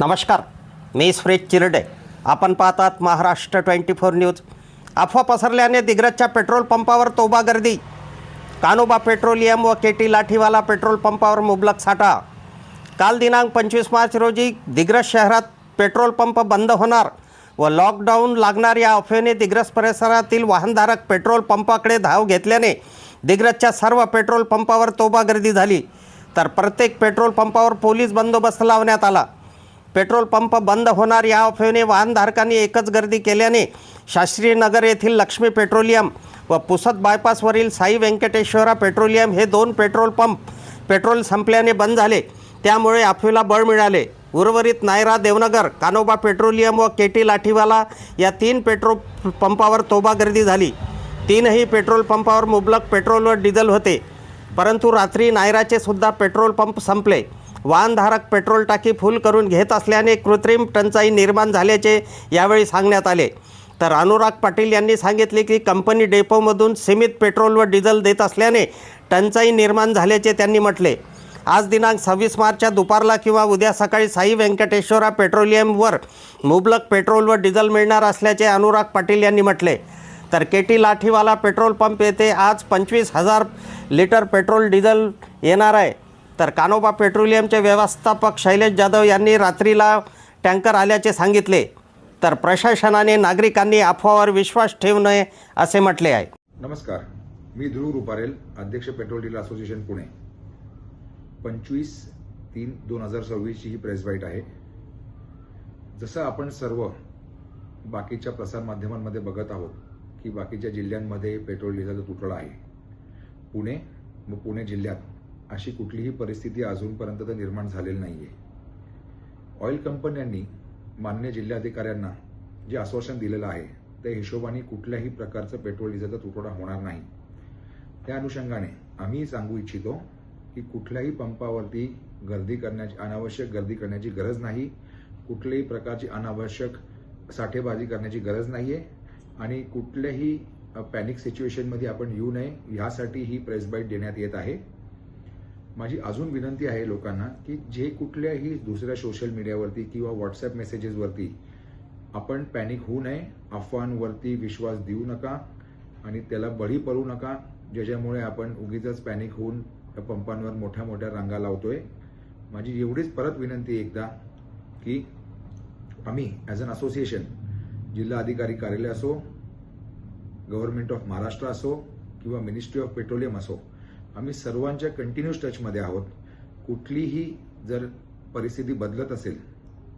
नमस्कार, मी सुरेश चिरडे. आपण पाहतात महाराष्ट्र 24 न्यूज. अफवा पसरल्याने दिग्रजच्या पेट्रोल पंपावर तोबा गर्दी. कानोबा पेट्रोलियम व केटी लाठीवाला पेट्रोल पंपावर मुबलक साठा. काल दिनांक 25 मार्च रोजी दिग्रज शहरात पेट्रोल पंप बंद होणार व लॉकडाऊन लागणार या अफवेने दिग्रज परिसरातील वाहनधारक पेट्रोल पंपाकडे धाव घेतल्याने दिग्रजच्या सर्व पेट्रोल पंपावर तोबा गर्दी झाली. तर प्रत्येक पेट्रोल पंपावर पोलीस बंदोबस्त लावण्यात आला. पेट्रोल पंप बंद होणार या अफवेने वाहनधारकांनी एकच गर्दी केल्याने शास्त्री नगर येथील लक्ष्मी पेट्रोलियम व पुसद बायपासवरील साई व्यंकटेश्वरा पेट्रोलियम हे दोन पेट्रोल पंप पेट्रोल संपल्याने बंद झाले. त्यामुळे अफवेला बळ मिळाले. उर्वरित नायरा, देवनगर, कानोबा पेट्रोलियम व केटी लाठीवाला या तीन पेट्रोल पंपावर तोबा गर्दी झाली. तीनही पेट्रोल पंपावर मुबलक पेट्रोल व डिझेल होते. परंतु रात्री नायराचे सुद्धा पेट्रोल पंप संपले. वाहनधारक पेट्रोल टाकी फुल करून घेत असल्याने कृत्रिम टंचाई निर्माण झाल्याचे यावेळी सांगण्यात आले. तर अनुराग पाटील यांनी सांगितले की कंपनी डेपोमधून सीमित पेट्रोल व डिझेल देत असल्याने टंचाई निर्माण झाल्याचे त्यांनी म्हटले. आज दिनांक 26 मार्चच्या दुपारला किंवा उद्या सकाळी साई व्यंकटेश्वरा पेट्रोलियमवर मुबलक पेट्रोल व डिझेल मिळणार असल्याचे अनुराग पाटील यांनी म्हटले. तर केटी लाठीवाला पेट्रोल पंप येथे आज 25,000 लिटर पेट्रोल डिझेल येणार आहे. तर कानोबा पेट्रोलियमचे व्यवस्थापक शैलेश जाधव यांनी रात्रीला टँकर आल्याचे सांगितले. तर प्रशासनाने नागरिकांनी अफवावर विश्वास ठेवू नये असे म्हटले आहे. नमस्कार, मी ध्रुव रुपारेल, अध्यक्ष पेट्रोल डीलर असोसिएशन पुणे. 25/3/2026 ही प्रेस बाईट आहे. जसं आपण सर्व बाकीच्या प्रसारमाध्यमांमध्ये बघत आहोत की बाकीच्या जिल्ह्यांमध्ये पेट्रोल डिझेलचा तुटवडा आहे. पुणे व पुणे जिल्ह्यात अशी कुठलीही परिस्थिती अजूनपर्यंत तर निर्माण झालेली नाही आहे. ऑइल कंपन्यांनी मान्य जिल्हाधिकाऱ्यांना जे आश्वासन दिलेलं आहे त्या हिशोबाने कुठल्याही प्रकारचं पेट्रोल डिझेलचा तुटवडा होणार नाही. त्या अनुषंगाने आम्ही सांगू इच्छितो की कुठल्याही पंपावरती अनावश्यक गर्दी करण्याची गरज नाही. कुठल्याही प्रकारची अनावश्यक साठेबाजी करण्याची गरज नाही आहे आणि कुठल्याही पॅनिक सिच्युएशनमध्ये आपण येऊ नये ह्यासाठी ही प्रेस बाईट देण्यात येत आहे. माझी अजून विनंती आहे लोकांना की जे कुठल्याही दुसऱ्या सोशल मीडियावरती किंवा व्हॉट्सॲप मेसेजेसवरती आपण पॅनिक होऊ नये, अफवांवरती विश्वास देऊ नका आणि त्याला बळी पडू नका, ज्याच्यामुळे आपण उगीचच पॅनिक होऊन पंपांवर मोठ्या मोठ्या रांगा लावतोय. माझी एवढीच परत विनंती एकदा की आम्ही ॲज अन असोसिएशन जिल्हा अधिकारी कार्यालय असो, गव्हर्नमेंट ऑफ महाराष्ट्र असो किंवा मिनिस्ट्री ऑफ पेट्रोलियम असो, आम्ही सर्वांच्या कंटिन्यूस टचमध्ये आहोत. कुठलीही जर परिस्थिती बदलत असेल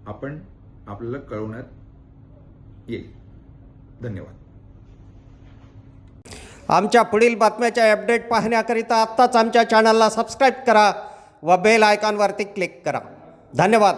आपल्याला कळवण्यात येईल. धन्यवाद. आमच्या पुढील बातम्याच्या अपडेट पाहण्याकरिता आत्ताच आमच्या चॅनलला सबस्क्राईब करा व बेल आयकॉनवरती क्लिक करा. धन्यवाद.